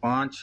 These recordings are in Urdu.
5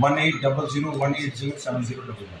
1800-180-7011।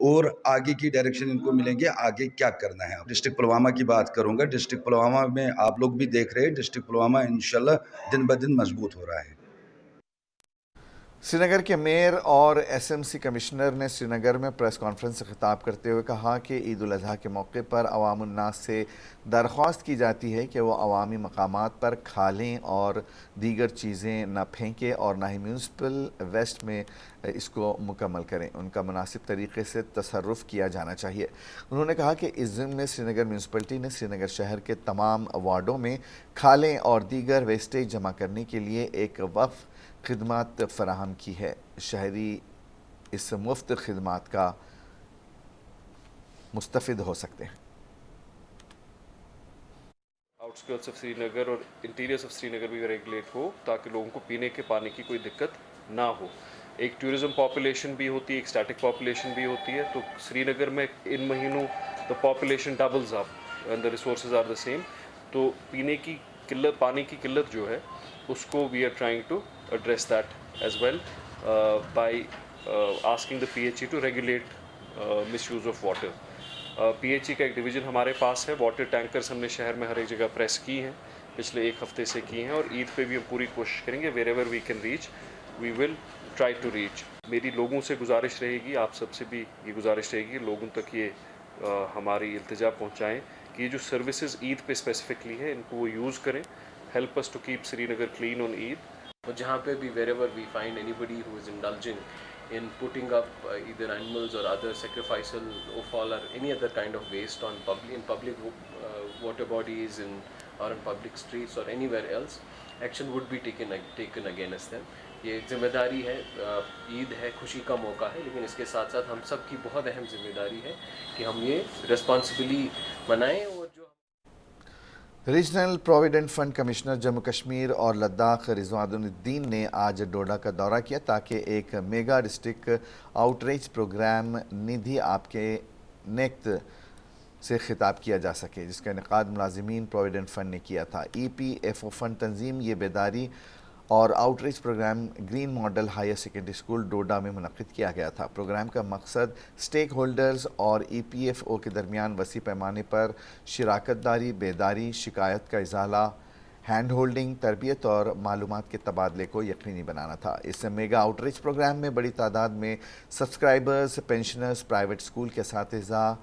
اور آگے کی ڈائریکشن ان کو ملیں گے آگے کیا کرنا ہے. ڈسٹرکٹ پلوامہ کی بات کروں گا. ڈسٹرکٹ پلوامہ میں آپ لوگ بھی دیکھ رہے ہیں ڈسٹرکٹ پلوامہ انشاءاللہ دن بدن مضبوط ہو رہا ہے. سری نگر کے میئر اور ایس ایم سی کمشنر نے سری نگر میں پریس کانفرنس سے خطاب کرتے ہوئے کہا کہ عید الاضحیٰ کے موقع پر عوام الناس سے درخواست کی جاتی ہے کہ وہ عوامی مقامات پر کھالیں اور دیگر چیزیں نہ پھینکیں اور نہ ہی میونسپل ویسٹ میں اس کو مکمل کریں. ان کا مناسب طریقے سے تصرف کیا جانا چاہیے. انہوں نے کہا کہ اس ضمن میں سری نگر میونسپلٹی نے سری نگر شہر کے تمام وارڈوں میں کھالیں اور دیگر ویسٹیج جمع کرنے کے لیے ایک وقف خدمات فراہم کی ہے. شہری اس مفت خدمات کا مستفید ہو سکتے ہیں. آؤٹسکرٹس آف سری نگر اور انٹیریئرس آف سری نگر بھی ریگولیٹ ہو تاکہ لوگوں کو پینے کے پانی کی کوئی دقت نہ ہو. ایک ٹورزم پاپولیشن بھی ہوتی ہے, ایک اسٹیٹک پاپولیشن بھی ہوتی ہے. تو سری نگر میں ان مہینوں the population doubles up and the resources are the same. تو پینے کی قلت, پانی کی قلت جو ہے اس کو we are trying to address that as well by asking the PHE to regulate misuse of water. PHE کا ایک ڈویژن ہمارے پاس ہے. واٹر ٹینکرز ہم نے شہر میں ہر ایک جگہ پریس کی ہیں, پچھلے ایک ہفتے سے کی ہیں, اور عید پہ بھی ہم پوری کوشش کریں گے wherever we can reach we will try to reach. میری لوگوں سے گزارش رہے گی, آپ سب سے بھی یہ گزارش رہے گی, لوگوں تک یہ ہماری التجا پہنچائیں کہ یہ جو سروسز عید پہ اسپیسیفکلی ہیں ان کو وہ یوز کریں. help us to keep Sri Nagar clean on Eid. اور جہاں پہ بھی wherever we find anybody who is indulging in putting up either animals or other sacrificial offal or any other kind of waste on public water bodies or in public streets or anywhere else, action would be taken against them. یہ ایک ذمہ داری ہے. عید ہے, خوشی کا موقع ہے, لیکن اس کے ساتھ ساتھ ہم سب کی بہت اہم ذمہ داری ہے کہ ہم یہ ریسپانسبلی منائیں. اور جو regional provident fund commissioner Jammu Kashmir اور لداخ رضوان الدین نے آج ڈوڈا کا دورہ کیا تاکہ ایک mega district outreach program ندھی آپ کے نیکت سے خطاب کیا جا سکے, جس کا انعقاد ملازمین پروویڈنٹ فنڈ نے کیا تھا. ای پی ایف او فنڈ تنظیم یہ بیداری اور outreach programme green model higher secondary school Doda میں منعقد کیا گیا تھا. پروگرام کا مقصد اسٹیک ہولڈرز اور ای پی ایف او کے درمیان وسیع پیمانے پر شراکت داری, بیداری, شکایت کا ازالہ, ہینڈ ہولڈنگ, تربیت اور معلومات کے تبادلے کو یقینی بنانا تھا. اس میگا آؤٹ ریچ پروگرام میں بڑی تعداد میں سبسکرائبرز, پینشنرز, پرائیویٹ اسکول کے اساتذہ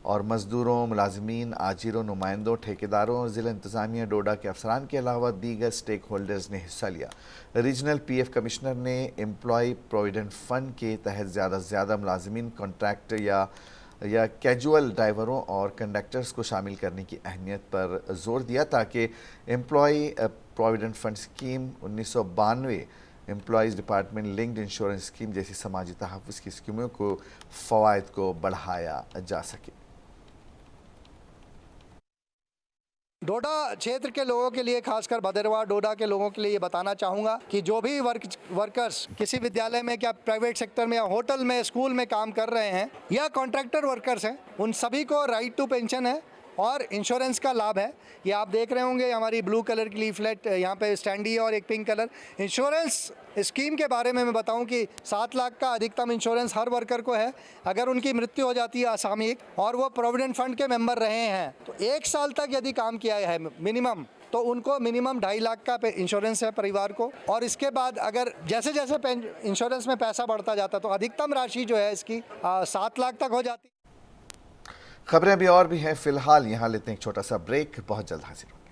اور مزدوروں, ملازمین, آجروں, نمائندوں, ٹھیکیداروں اور ضلع انتظامیہ ڈوڈا کے افسران کے علاوہ دیگر اسٹیک ہولڈرز نے حصہ لیا. ریجنل پی ایف کمشنر نے امپلائی پروویڈنٹ فنڈ کے تحت زیادہ سے زیادہ ملازمین, کانٹریکٹ یا کیجول ڈرائیوروں اور کنڈکٹرز کو شامل کرنے کی اہمیت پر زور دیا تاکہ employee provident fund scheme 1992 employees department linked insurance scheme جیسی سماجی تحفظ کی اسکیموں کو فوائد کو بڑھایا جا سکے. ڈوڈا چھیتر کے لوگوں کے لیے, خاص کر بھدرواہ ڈوڈا کے لوگوں کے لیے یہ بتانا چاہوں گا کہ جو بھی ورکرز کسی ودیالیہ میں, کیا پرائیویٹ سیکٹر میں یا ہوٹل میں, اسکول میں کام کر رہے ہیں یا کانٹریکٹر ورکرز ہیں, ان سبھی کو رائٹ ٹو پینشن ہے اور انشورنس کا لابھ ہے. یہ آپ دیکھ رہے ہوں گے ہماری بلو کلر کی لیفلیٹ یہاں پہ اسٹینڈی ہے اور ایک پنک کلر. انشورنس اسکیم کے بارے میں بتاؤں کہ 7 لاکھ کا ادھکتم انشورنس ہر ورکر کو ہے اگر ان کی مرتیو ہو جاتی ہے اسامیک اور وہ پروویڈنٹ فنڈ کے ممبر رہے ہیں. تو 1 سال تک یدی کام کیا ہے منیمم, تو ان کو منیمم 2.5 لاکھ کا انشورنس ہے پریوار کو. اور اس کے بعد اگر جیسے جیسے انشورنس میں پیسہ بڑھتا جاتا تو ادھکتم راشی جو ہے اس کی 7 لاکھ تک ہو جاتی. خبریں بھی اور بھی ہیں, فی الحال یہاں لیتے ہیں ایک چھوٹا سا بریک, بہت جلد حاضر ہوں گے.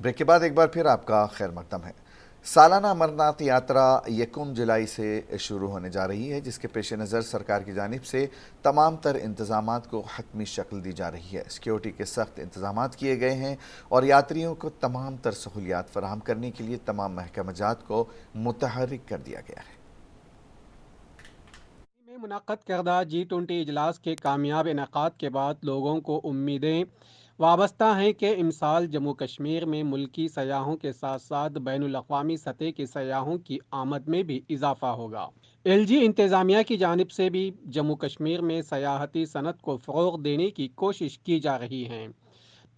بریک کے بعد ایک بار پھر آپ کا خیر مقدم ہے. سالانہ امرناتھ یاترا 1 جولائی سے شروع ہونے جا رہی ہے، جس کے پیش نظر سرکار کی جانب سے تمام تر انتظامات کو حتمی شکل دی جا رہی ہے۔ سیکیورٹی کے سخت انتظامات کیے گئے ہیں اور یاتریوں کو تمام تر سہولیات فراہم کرنے کے لیے تمام محکمہ جات کو متحرک کر دیا گیا ہے۔ میں منعقد کردہ G20 اجلاس کے کامیاب انعقاد کے بعد لوگوں کو امیدیں وابستہ ہیں کہ امسال جموں کشمیر میں ملکی سیاحوں کے ساتھ ساتھ بین الاقوامی سطح کے سیاحوں کی آمد میں بھی اضافہ ہوگا۔ LG انتظامیہ کی جانب سے بھی جموں کشمیر میں سیاحتی صنعت کو فروغ دینے کی کوشش کی جا رہی ہے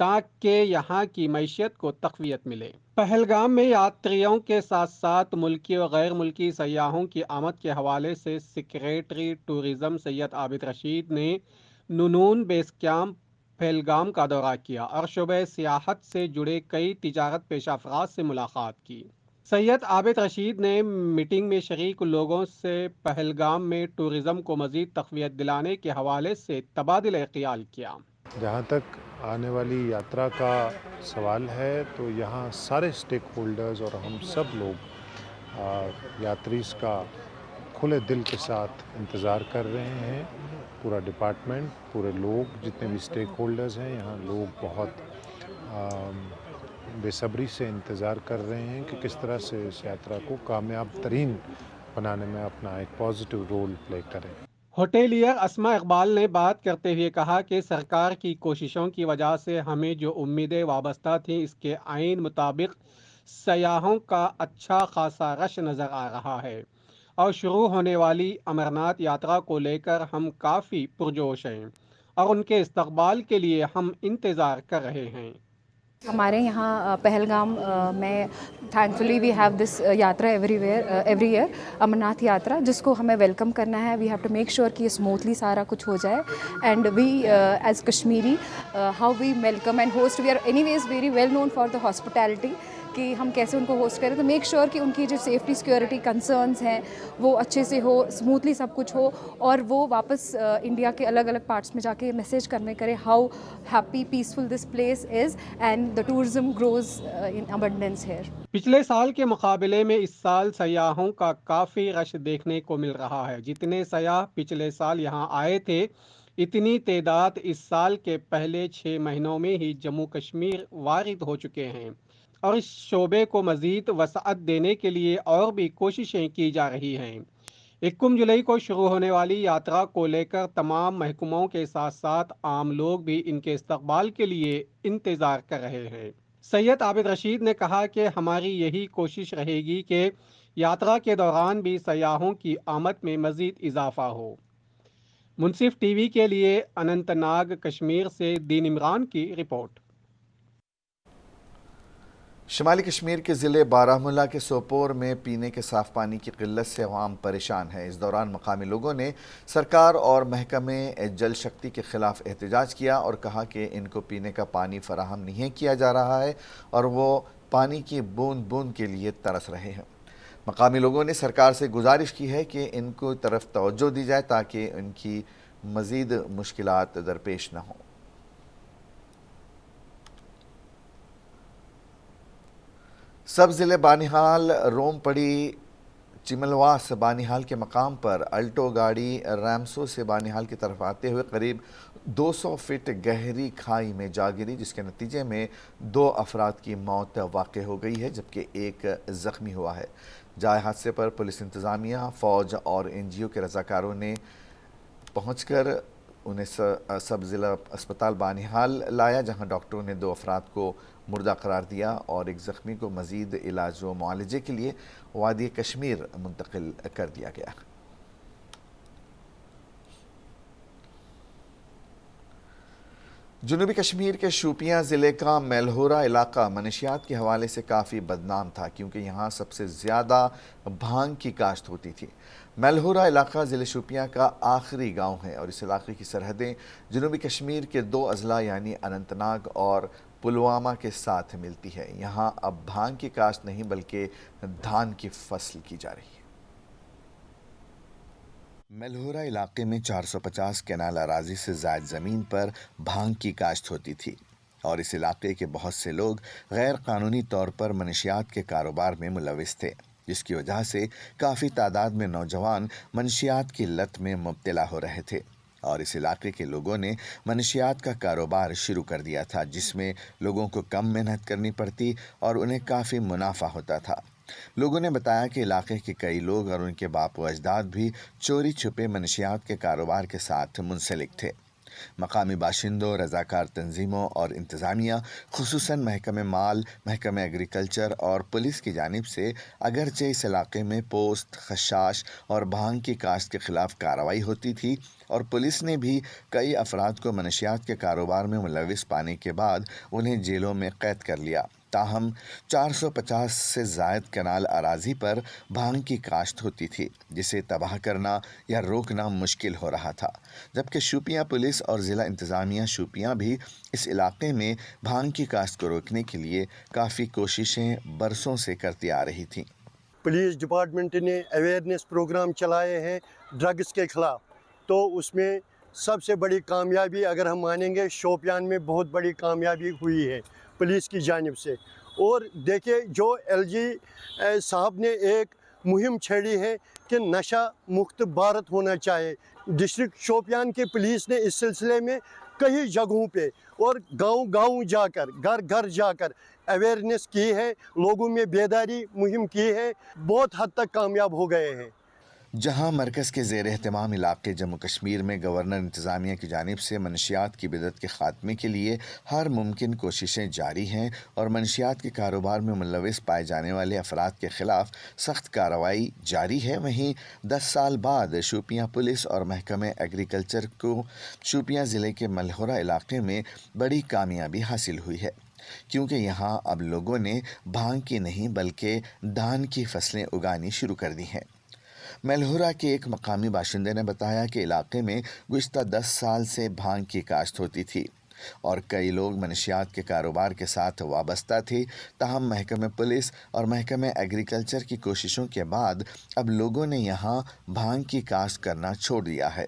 تاکہ یہاں کی معیشت کو تقویت ملے۔ پہلگام میں یاتریوں کے ساتھ ساتھ ملکی اور غیر ملکی سیاحوں کی آمد کے حوالے سے سیکریٹری ٹورزم سید عابد رشید نے نونون بیس کیمپ پہلگام کا دورہ کیا اور شعبہ سیاحت سے جڑے کئی تجارت پیشہ افراد سے ملاقات کی۔ سید عابد رشید نے میٹنگ میں شریک لوگوں سے پہلگام میں ٹورزم کو مزید تقویت دلانے کے حوالے سے تبادلہ خیال کیا۔ جہاں تک آنے والی یاترا کا سوال ہے تو یہاں سارے سٹیک ہولڈرز اور ہم سب لوگ یاتریز کا کھلے دل کے ساتھ انتظار کر رہے ہیں۔ پورا ڈپارٹمنٹ، پورے لوگ، جتنے بھی سٹیک ہولڈرز ہیں، یہاں لوگ بہت بے صبری سے انتظار کر رہے ہیں کہ کس طرح سے اس یاترا کو کامیاب ترین بنانے میں اپنا ایک پازیٹیو رول پلے کریں۔ ہوٹلیئر اسما اقبال نے بات کرتے ہوئے کہا کہ سرکار کی کوششوں کی وجہ سے ہمیں جو امیدیں وابستہ تھیں اس کے عین مطابق سیاحوں کا اچھا خاصا رش نظر آ رہا ہے اور شروع ہونے والی امرناتھ یاترا کو لے کر ہم کافی پرجوش ہیں اور ان کے استقبال کے لیے ہم انتظار کر رہے ہیں۔ ہمارے یہاں پہلگام میں تھینکفلی we have this Yatra every year Amarnath یاترا، جس کو ہمیں ویلکم کرنا ہے۔ We have to make sure کہ اسموتھلی سارا کچھ ہو جائے and we as Kashmiri how we welcome and host, we are anyways very well known for the hospitality, کہ ہم کیسے ان کو ہوسٹ کریں۔ تو میک شیور کہ ان کی جو سیفٹی سیکیورٹی کنسرنس ہیں وہ اچھے سے ہو، اسموتھلی سب کچھ ہو، اور وہ واپس انڈیا کے الگ الگ پارٹس میں جا کے میسیج کنوے کرے how happy peaceful this place is and the tourism grows in abundance here. پچھلے سال کے مقابلے میں اس سال سیاحوں کا کافی رش دیکھنے کو مل رہا ہے۔ جتنے سیاح پچھلے سال یہاں آئے تھے، اتنی تعداد اس سال کے پہلے 6 مہینوں میں ہی جموں کشمیر وارد ہو چکے ہیں اور اس شعبے کو مزید وسعت دینے کے لیے اور بھی کوششیں کی جا رہی ہیں۔ 1 جولائی کو شروع ہونے والی یاترا کو لے کر تمام محکموں کے ساتھ ساتھ عام لوگ بھی ان کے استقبال کے لیے انتظار کر رہے ہیں۔ سید عابد رشید نے کہا کہ ہماری یہی کوشش رہے گی کہ یاترا کے دوران بھی سیاحوں کی آمد میں مزید اضافہ ہو۔ منصف ٹی وی کے لیے اننت ناگ کشمیر سے دین عمران کی رپورٹ۔ شمالی کشمیر کے ضلع بارہمولہ کے سوپور میں پینے کے صاف پانی کی قلت سے عوام پریشان ہے۔ اس دوران مقامی لوگوں نے سرکار اور محکمے جل شکتی کے خلاف احتجاج کیا اور کہا کہ ان کو پینے کا پانی فراہم نہیں کیا جا رہا ہے اور وہ پانی کی بوند بوند کے لیے ترس رہے ہیں۔ مقامی لوگوں نے سرکار سے گزارش کی ہے کہ ان کو طرف توجہ دی جائے تاکہ ان کی مزید مشکلات درپیش نہ ہوں۔ سب ضلع بانہال روم پڑی چملواس بانہال کے مقام پر الٹو گاڑی ریمسو سے بانہال کی طرف آتے ہوئے قریب 200 فٹ گہری کھائی میں جا گری، جس کے نتیجے میں 2 افراد کی موت واقع ہو گئی ہے جبکہ 1 زخمی ہوا ہے۔ جائے حادثے پر پولیس انتظامیہ، فوج اور NGO کے رضاکاروں نے پہنچ کر انہیں سب ضلع اسپتال بانہال لایا، جہاں ڈاکٹروں نے 2 افراد کو مردہ قرار دیا اور 1 زخمی کو مزید علاج و معالجے کے لیے وادی کشمیر منتقل کر دیا گیا۔ جنوبی کشمیر کے شوپیاں ضلع کا میلہورہ علاقہ منشیات کے حوالے سے کافی بدنام تھا کیونکہ یہاں سب سے زیادہ بھانگ کی کاشت ہوتی تھی۔ میلہورہ علاقہ ضلع شوپیاں کا آخری گاؤں ہے اور اس علاقے کی سرحدیں جنوبی کشمیر کے 2 اضلاع یعنی اننت ناگ اور پلوامہ کے ساتھ ملتی ہے۔ یہاں اب بھانگ کی کاشت نہیں بلکہ دھان کی فصل کی جا رہی ہے۔ میلہورہ علاقے میں 450 کنال اراضی سے زائد زمین پر بھانگ کی کاشت ہوتی تھی۔ اور اس علاقے کے بہت سے لوگ غیر قانونی طور پر منشیات کے کاروبار میں ملوث تھے، جس کی وجہ سے کافی تعداد میں نوجوان منشیات کی لت میں مبتلا ہو رہے تھے، اور اس علاقے کے لوگوں نے منشیات کا کاروبار شروع کر دیا تھا، جس میں لوگوں کو کم محنت کرنی پڑتی اور انہیں کافی منافع ہوتا تھا۔ لوگوں نے بتایا کہ علاقے کے کئی لوگ اور ان کے باپ و اجداد بھی چوری چھپے منشیات کے کاروبار کے ساتھ منسلک تھے۔ مقامی باشندوں، رضاکار تنظیموں اور انتظامیہ، خصوصاً محکمہ مال، محکمہ ایگریکلچر اور پولیس کی جانب سے اگرچہ اس علاقے میں پوست، خشاش اور بھانگ کی کاشت کے خلاف کارروائی ہوتی تھی، اور پولیس نے بھی کئی افراد کو منشیات کے کاروبار میں ملوث پانے کے بعد انہیں جیلوں میں قید کر لیا، تاہم 450 سے زائد کنال اراضی پر بھانگ کی کاشت ہوتی تھی، جسے تباہ کرنا یا روکنا مشکل ہو رہا تھا، جبکہ شوپیاں پولیس اور ضلع انتظامیہ شوپیاں بھی اس علاقے میں بھانگ کی کاشت کو روکنے کے لیے کافی کوششیں برسوں سے کرتی آ رہی تھیں۔ پولیس ڈپارٹمنٹ نے اویئرنیس پروگرام چلائے ہیں ڈرگس کے خلاف، تو اس میں سب سے بڑی کامیابی اگر ہم مانیں گے شوپیان میں بہت بڑی کامیابی ہوئی ہے پولیس کی جانب سے۔ اور دیکھیے جو ایل جی صاحب نے ایک مہم چھیڑی ہے کہ نشہ مکت بھارت ہونا چاہیے، ڈسٹرکٹ شوپیان کی پولیس نے اس سلسلے میں کئی جگہوں پہ اور گاؤں گاؤں جا کر، گھر گھر جا کر اویئرنیس کی ہے، لوگوں میں بیداری مہم کی ہے، بہت حد تک کامیاب ہو گئے ہیں۔ جہاں مرکز کے زیر اہتمام علاقے جموں کشمیر میں گورنر انتظامیہ کی جانب سے منشیات کی بدعت کے خاتمے کے لیے ہر ممکن کوششیں جاری ہیں اور منشیات کے کاروبار میں ملوث پائے جانے والے افراد کے خلاف سخت کارروائی جاری ہے، وہیں 10 سال بعد شوپیاں پولیس اور محکمہ ایگریکلچر کو شوپیاں ضلع کے ملہورہ علاقے میں بڑی کامیابی حاصل ہوئی ہے، کیونکہ یہاں اب لوگوں نے بھانگ کی نہیں بلکہ دھان کی فصلیں اگانی شروع کر دی ہیں۔ ملہورہ کے ایک مقامی باشندے نے بتایا کہ علاقے میں گزشتہ 10 سال سے بھانگ کی کاشت ہوتی تھی اور کئی لوگ منشیات کے کاروبار کے ساتھ وابستہ تھے، تاہم محکمہ پولیس اور محکمہ ایگریکلچر کی کوششوں کے بعد اب لوگوں نے یہاں بھانگ کی کاشت کرنا چھوڑ دیا ہے۔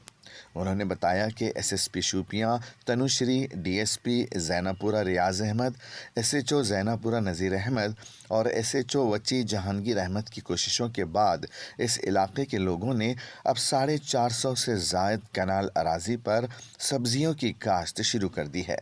انہوں نے بتایا کہ S S P Shopian Tanushree, D S P Zainapora Riyaz Ahmad, S H O Zainapora Nazir Ahmad اور S H O Wachi Jahangir Ahmad کی کوششوں کے بعد اس علاقے کے لوگوں نے اب 450 سے زائد کنال اراضی پر سبزیوں کی کاشت شروع کر دی ہے،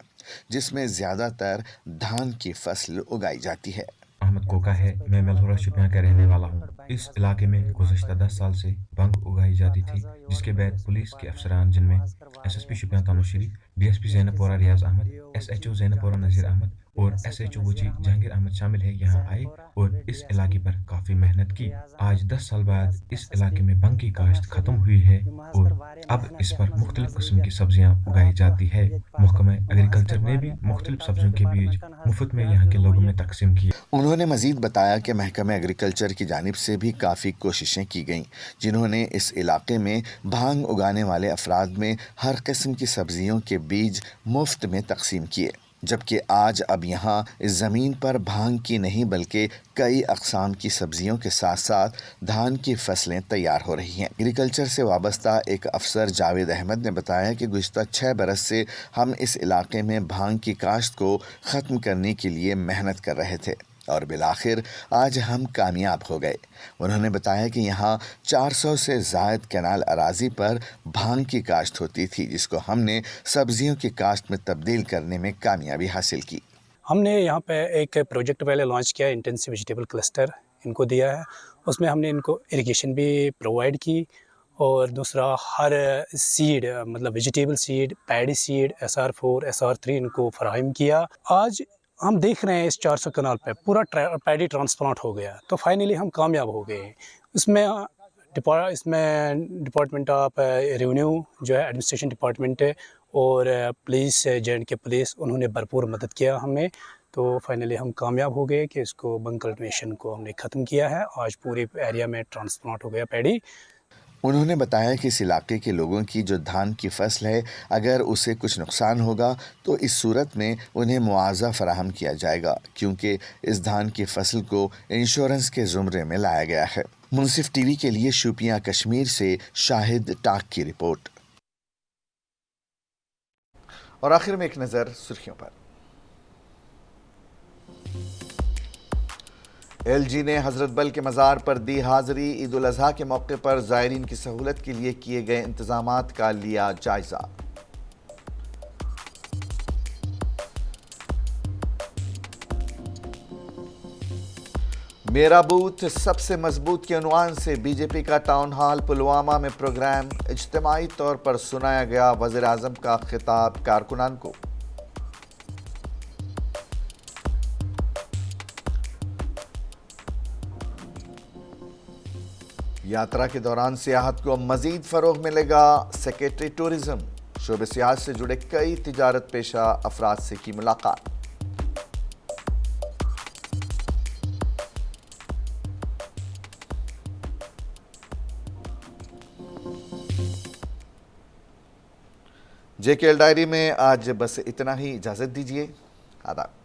جس میں زیادہ تر دھان کی فصل اگائی جاتی ہے۔ احمد کوکا ہے، میں ملہورہ شوپیاں کا رہنے والا ہوں۔ اس علاقے میں گزشتہ 10 سال سے بھنگ اگائی جاتی تھی، جس کے بعد پولیس کے افسران جن میں S S P Shopian Tanushree, D S P Zainapora Riyaz Ahmad, S H O Zainapora Nazir Ahmad اور S H O Wachi Jahangir Ahmad شامل ہے، یہاں آئے اور اس علاقے پر کافی محنت کی۔ آج 10 سال بعد اس علاقے میں بھنگ کی کاشت ختم ہوئی ہے اور اب اس پر مختلف قسم کی سبزیاں اگائی جاتی ہے۔ محکمہ ایگریکلچر نے بھی مختلف سبزیوں کے بیج مفت میں یہاں کے لوگوں میں تقسیم کیے۔ انہوں نے مزید بتایا کہ محکمہ ایگریکلچر کی جانب سے بھی کافی کوششیں کی گئیں، جنہوں نے اس علاقے میں بھانگ اگانے والے افراد میں ہر قسم کی سبزیوں کے بیج مفت میں تقسیم کیے، جبکہ آج اب یہاں اس زمین پر بھانگ کی نہیں بلکہ کئی اقسام کی سبزیوں کے ساتھ ساتھ دھان کی فصلیں تیار ہو رہی ہیں۔ ایگریکلچر سے وابستہ ایک افسر جاوید احمد نے بتایا کہ گزشتہ 6 برس سے ہم اس علاقے میں بھانگ کی کاشت کو ختم کرنے کے لیے محنت کر رہے تھے اور بالآخر آج ہم کامیاب ہو گئے۔ انہوں نے بتایا کہ یہاں 400 سے زائد کنال اراضی پر بھانگ کی کاشت ہوتی تھی، جس کو ہم نے سبزیوں کی کاشت میں تبدیل کرنے میں کامیابی حاصل کی۔ ہم نے یہاں پہ ایک پروجیکٹ پہلے لانچ کیا، انٹینسو ویجیٹیبل کلسٹر ان کو دیا ہے، اس میں ہم نے ان کو اریگیشن بھی پرووائڈ کی، اور دوسرا ہر سیڈ مطلب vegetable seed, paddy seed, SR4 SR3 ان کو فراہم کیا۔ آج ہم دیکھ رہے ہیں اس 400 کنال پہ پورا پیڈی ٹرانسپلانٹ ہو گیا، تو فائنلی ہم کامیاب ہو گئے ہیں۔ اس میں ڈپارٹمنٹ آف ریونیو جو ہے ایڈمنسٹریشن ڈپارٹمنٹ ہے اور پولیس J&K پولیس، انہوں نے بھرپور مدد کیا ہمیں، تو فائنلی ہم کامیاب ہو گئے کہ اس کو بھنگ کلٹیویشن کو ہم نے ختم کیا ہے۔ آج پورے ایریا میں ٹرانسپلانٹ ہو گیا پیڈی۔ انہوں نے بتایا کہ اس علاقے کے لوگوں کی جو دھان کی فصل ہے، اگر اسے کچھ نقصان ہوگا تو اس صورت میں انہیں معاوضہ فراہم کیا جائے گا، کیونکہ اس دھان کی فصل کو انشورنس کے زمرے میں لایا گیا ہے۔ منصف ٹی وی کے لیے شوپیاں کشمیر سے شاہد ٹاک کی رپورٹ۔ اور آخر میں ایک نظر سرخیوں پر۔ LG نے حضرت بل کے مزار پر دی حاضری، عید الاضحیٰ کے موقع پر زائرین کی سہولت کے لیے کیے گئے انتظامات کا لیا جائزہ۔ میرا بوتھ سب سے مضبوط کے عنوان سے بی جے پی کا ٹاؤن ہال پلوامہ میں پروگرام، اجتماعی طور پر سنایا گیا وزیر اعظم کا خطاب کارکنان کو۔ یاترا کے دوران سیاحت کو مزید فروغ ملے گا، سیکریٹری ٹورزم، شعبہ سیاحت سے جڑے کئی تجارت پیشہ افراد سے کی ملاقات۔ JKL ڈائری میں آج بس اتنا ہی، اجازت دیجیے، آداب۔